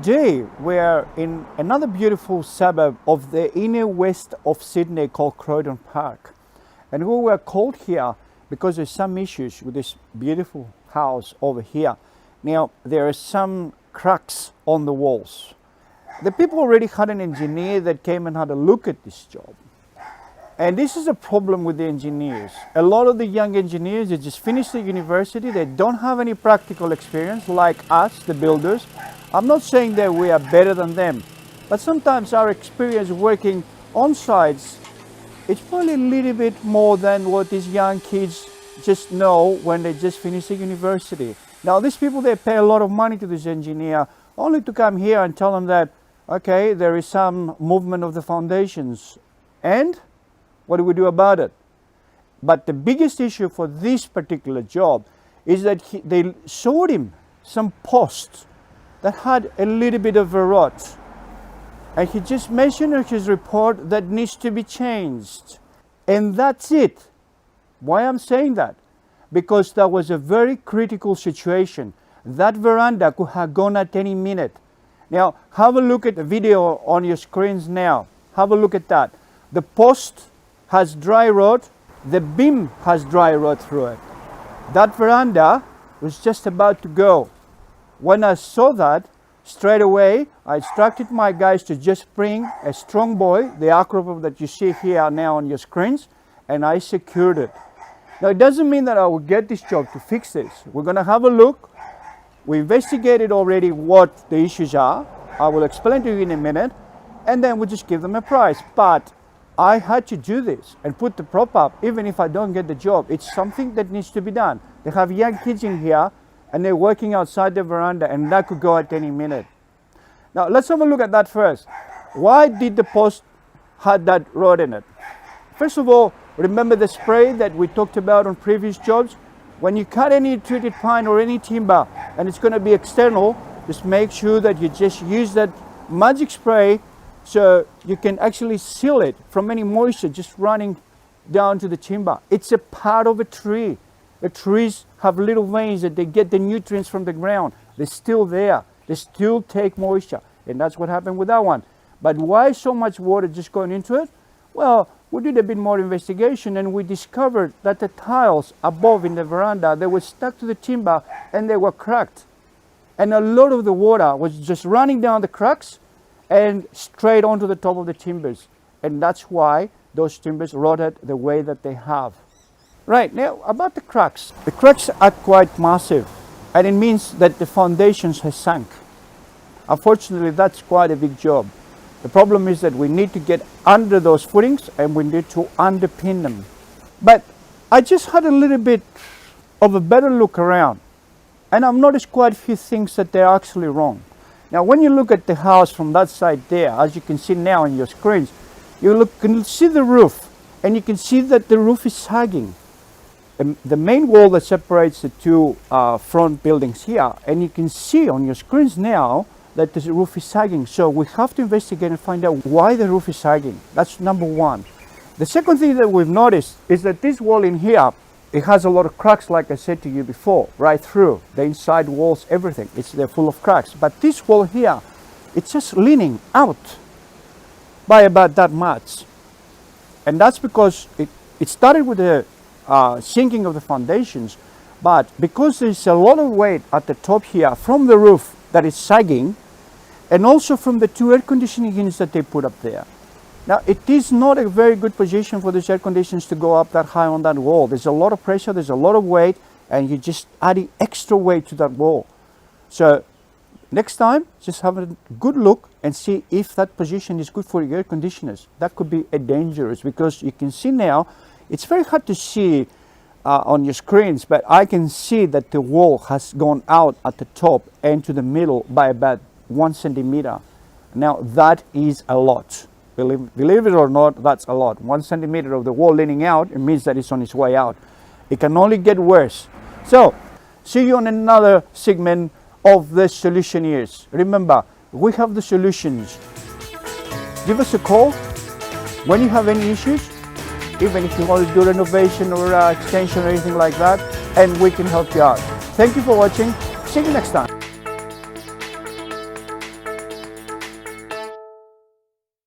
Today we're in another beautiful suburb of the inner west of Sydney called Croydon Park. And we were called here because there's some issues with this beautiful house over here. Now there are some cracks on the walls. The people already had an engineer that came and had a look at this job. And this is a problem with the engineers. A lot of the young engineers, they just finished the university, they don't have any practical experience like us, the builders. I'm not saying that we are better than them, but sometimes our experience working on sites, it's probably a little bit more than what these young kids just know when they just finish the university. Now these people, they pay a lot of money to this engineer only to come here and tell them that, okay, there is some movement of the foundations. And what do we do about it? But the biggest issue for this particular job is that they showed him some posts that had a little bit of a rot. And he just mentioned in his report that needs to be changed. And that's it. Why I'm saying that? Because that was a very critical situation. That veranda could have gone at any minute. Now, have a look at the video on your screens now. Have a look at that. The post has dry rot, the beam has dry rot through it. That veranda was just about to go. When I saw that, straight away, I instructed my guys to just bring a strong buoy, the acrobat that you see here now on your screens, and I secured it. Now, it doesn't mean that I will get this job to fix this. We're going to have a look. We investigated already what the issues are. I will explain to you in a minute, and then we'll just give them a price. But I had to do this and put the prop up, even if I don't get the job. It's something that needs to be done. They have young kids in here, and they're working outside the veranda, and that could go at any minute. Now, let's have a look at that first. Why did the post have that rot in it? First of all, remember the spray that we talked about on previous jobs? When you cut any treated pine or any timber, and it's going to be external, just make sure that you just use that magic spray so you can actually seal it from any moisture just running down to the timber. It's a part of a tree. The trees have little veins that they get the nutrients from the ground. They're still there. They still take moisture. And that's what happened with that one. But why so much water just going into it? Well, we did a bit more investigation and we discovered that the tiles above in the veranda, they were stuck to the timber and they were cracked. And a lot of the water was just running down the cracks and straight onto the top of the timbers. And that's why those timbers rotted the way that they have. Right, now about the cracks. The cracks are quite massive, and it means that the foundations have sunk. Unfortunately, that's quite a big job. The problem is that we need to get under those footings and we need to underpin them. But I just had a little bit of a better look around, and I've noticed quite a few things that they're actually wrong. Now, when you look at the house from that side there, as you can see now on your screens, you can see the roof, and you can see that the roof is sagging. The main wall that separates the two front buildings here, and you can see on your screens now that the roof is sagging. So we have to investigate and find out why the roof is sagging. That's number one. The second thing that we've noticed is that this wall in here, it has a lot of cracks, like I said to you before, right through the inside walls, everything. They're full of cracks. But this wall here, it's just leaning out by about that much. And that's because it started with the sinking of the foundations, but because there's a lot of weight at the top here from the roof that is sagging, and also from the two air conditioning units that they put up there. Now, it is not a very good position for these air conditioners to go up that high on that wall. There's a lot of pressure, there's a lot of weight, and you're just adding extra weight to that wall. So next time, just have a good look and see if that position is good for your air conditioners. That could be dangerous, because you can see now, it's very hard to see on your screens, but I can see that the wall has gone out at the top and to the middle by about 1 centimeter. Now, that is a lot. Believe it or not, that's a lot. 1 centimeter of the wall leaning out, it means that it's on its way out. It can only get worse. So, see you on another segment of the Solutioneers. Remember, we have the solutions. Give us a call when you have any issues, even if you want to do renovation or extension or anything like that, and we can help you out. Thank you for watching. See you next time.